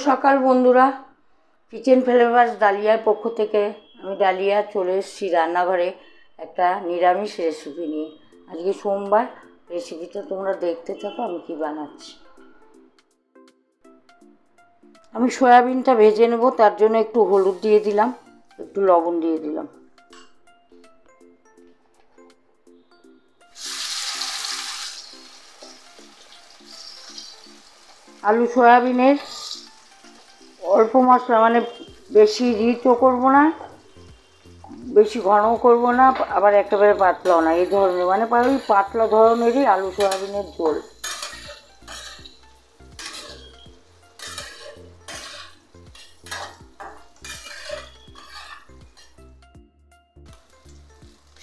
সকাল বন্ধুরা, kitchen flavours ডালিয়ার পক্ষ থেকে আমি ডালিয়া চলে এসেছি রান্নাঘরে একটা নিরামিষ রেসিপি নিয়ে। আজকে সোমবার, রেসিপিটা তোমরা দেখতে থাকো আমি কি বানাচ্ছি। আমি সয়াবিনটা ভেজে নেব, তার জন্য একটু হলুদ দিয়ে দিলাম, একটু লবণ দিয়ে দিলাম। আলু সয়াবিনের অল্প মশলা, মানে বেশি রিচও করবো না, বেশি ঘনও করবো না, আবার একেবারে পাতলাও না, এই ধরনের, মানে ওই পাতলা ধরনেরই আলু সয়াবিনের ঝোল।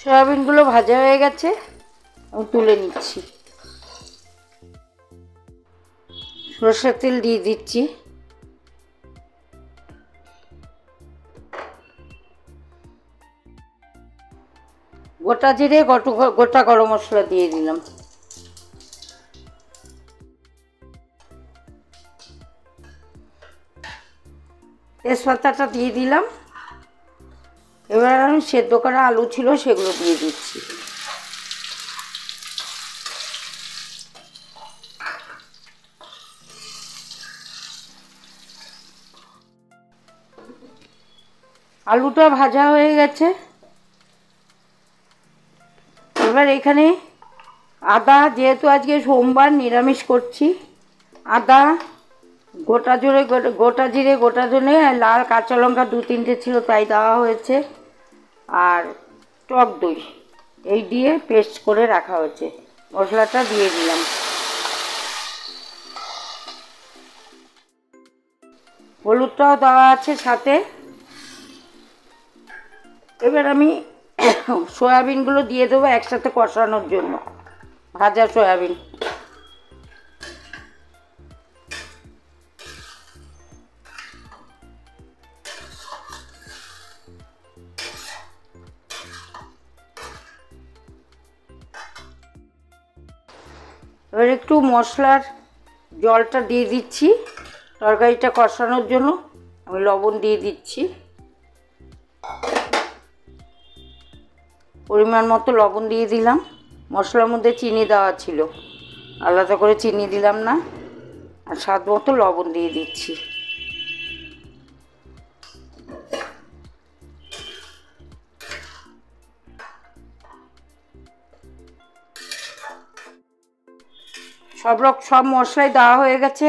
সয়াবিনগুলো ভাজা হয়ে গেছে, আমি তুলে নিচ্ছি। সরষের তেল দিয়ে দিচ্ছি, গোটা জিরে, গোটা গরম মশলা দিয়ে দিলাম, তেজপাতাটা দিয়ে দিলাম। এবার আমি সেদ্ধ করা আলু ছিল সেগুলো দিয়ে দিচ্ছি। আলুটা ভাজা হয়ে গেছে। এবার এখানে আদা, যেহেতু আজকে সোমবার নিরামিষ করছি, আদা, গোটা জিরে, গোটা ধনে, লাল কাঁচা লঙ্কা 2-3টে ছিল তাই দেওয়া হয়েছে, আর টক দই, এই দিয়ে পেস্ট করে রাখা হয়েছে। মশলাটা দিয়ে দিলাম, হলুদটাও দেওয়া আছে সাথে। এবার আমি সয়াবিনগুলো দিয়ে দেবো একসাথে কষানোর জন্য, ভাজা সয়াবিন। এবার একটু মশলার জলটা দিয়ে দিচ্ছি তরকারিটা কষানোর জন্য। আমি লবণ দিয়ে দিচ্ছি, পরিমাণ মতো লবণ দিয়ে দিলাম। মশলার মধ্যে চিনি দেওয়া ছিল, আলাদা করে চিনি দিলাম না, আর স্বাদ মতো লবণ দিয়ে দিচ্ছি। সব মশলাই দেওয়া হয়ে গেছে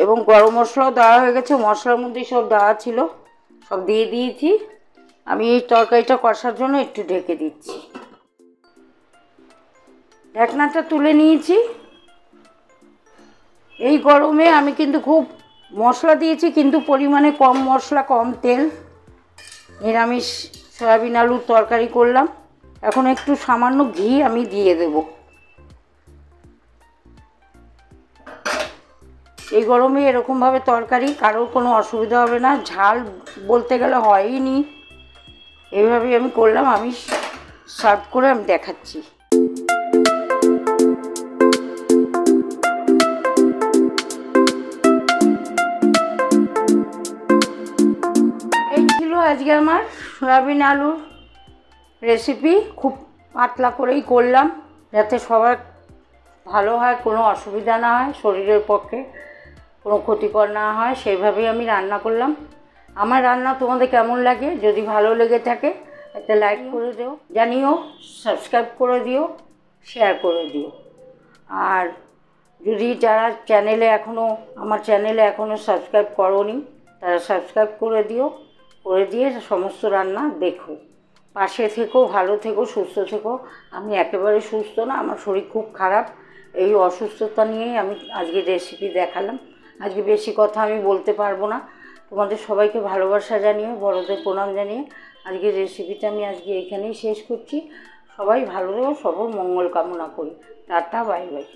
এবং গরম মশলাও দেওয়া হয়ে গেছে, মশলার মধ্যেই সব দেওয়া ছিল, সব দিয়ে দিয়েছি। আমি এই তরকারিটা কষার জন্য একটু ঢেকে দিচ্ছি। ঢাকনাটা তুলে নিয়েছি। এই গরমে আমি কিন্তু খুব মশলা দিয়েছি, কিন্তু পরিমাণে কম মশলা, কম তেল, নিরামিষ সয়াবিন আলুর তরকারি করলাম। এখন একটু সামান্য ঘি আমি দিয়ে দেব। এই গরমে এরকমভাবে তরকারি কারোর কোনো অসুবিধা হবে না, ঝাল বলতে গেলে হয়ই। এইভাবেই আমি করলাম। আমি সার্ভ করে আমি দেখাচ্ছি। এই ছিল আজকে আমার সয়াবিন আলুর রেসিপি। খুব পাতলা করেই করলাম যাতে সবার ভালো হয়, কোনো অসুবিধা না হয়, শরীরের পক্ষে কোনো ক্ষতিকর না হয়, সেইভাবেই আমি রান্না করলাম। আমার রান্না তোমাদের কেমন লাগে? যদি ভালো লেগে থাকে একটা লাইক করে দিও, জানিও, সাবস্ক্রাইব করে দিও, শেয়ার করে দিও। আর যদি যারা আমার চ্যানেলে এখনও সাবস্ক্রাইব করোনি, তারা সাবস্ক্রাইব করে দিও, করে দিয়ে সমস্ত রান্না দেখো। পাশে থেকো, ভালো থেকো, সুস্থ থেকো। আমি একেবারে সুস্থ না, আমার শরীর খুব খারাপ। এই অসুস্থতা নিয়েই আমি আজকে রেসিপি দেখালাম। আজকে বেশি কথা আমি বলতে পারবো না। তোমাদের সবাইকে ভালোবাসা জানিয়ে, বড়দের প্রণাম জানিয়ে আজকের রেসিপিটা আমি এখানেই শেষ করছি। সবাই ভালো থেকো, সবার মঙ্গল কামনা করি। Tata, bye bye.